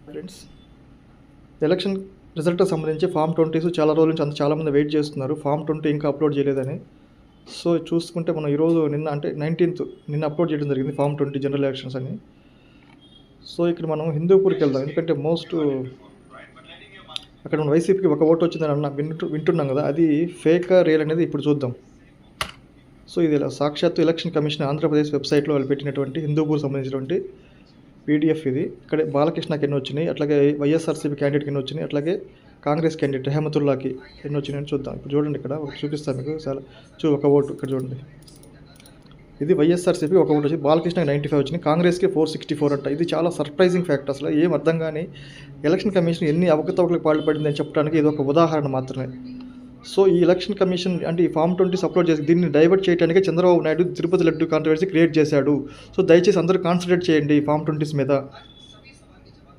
Friends, election రిజల్ట్‌కి సంబంధించి form 20 చాలా రోజుల నుంచి చాలామంది వెయిట్ చేస్తున్నారు. ఫామ్ 20 ఇంకా అప్లోడ్ చేయలేదని. సో, చూసుకుంటే మనం ఈరోజు నిన్న అంటే 19థ్ నిన్న అప్లోడ్ చేయడం జరిగింది ఫామ్ 20 జనరల్ ఎలక్షన్స్ అని. సో, ఇక్కడ మనం హిందూపూర్‌కెళ్దాం. ఎందుకంటే అక్కడ మన వైసీపీకి ఒక ఓటు వచ్చిందని వింటున్నాం కదా! అది ఫేకా, రియల్ అనేది ఇప్పుడు చూద్దాం. సో, ఇది సాక్షాత్తు ఎలక్షన్ కమిషన్ ఆంధ్రప్రదేశ్ వెబ్‌సైట్‌లో వాళ్ళు పెట్టినటువంటి హిందూపూర్‌కి సంబంధించినటువంటి పీడీఎఫ్ ఇది. ఇక్కడ బాలకృష్ణకి ఎన్నొచ్చినాయి, అట్లాగే వైఎస్ఆర్సీపీ క్యాండిడేట్‌కి ఎన్నొచ్చినాయి, అట్లాగే కాంగ్రెస్ క్యాండిడేట్ రెహమతుల్లాకి ఎన్నొచ్చినాయని చూద్దాం. ఇప్పుడు చూడండి, ఇక్కడ ఒకటి చూపిస్తాను మీకు. ఒక ఓటు ఇక్కడ చూడండి. ఇది వైఎస్ఆర్సీపీ ఒక ఓటు వచ్చింది, బాలకృష్ణకి 95 వచ్చినాయి, కాంగ్రెస్కి 464 అంట. ఇది చాలా సర్ప్రైజింగ్ ఫ్యాక్ట్. అసలు ఏం అర్థం కాని ఎలక్షన్ కమిషన్ ఎన్ని అవకతవకలకు పాల్పడింది అని చెప్పడానికి ఇది ఒక ఉదాహరణ మాత్రమే. సో, ఈ ఎలక్షన్ కమిషన్ అంటే ఈ ఫామ్ 20 అప్లోడ్ చేసి దీన్ని డైవర్ట్ చేయడానికి చంద్రబాబు నాయుడు తిరుపతి లడ్డు కాంట్రవర్సీ క్రియేట్ చేశాడు. సో, దయచేసి అందరూ కాన్సంట్రేట్ చేయండి ఈ ఫామ్ 20 మీద.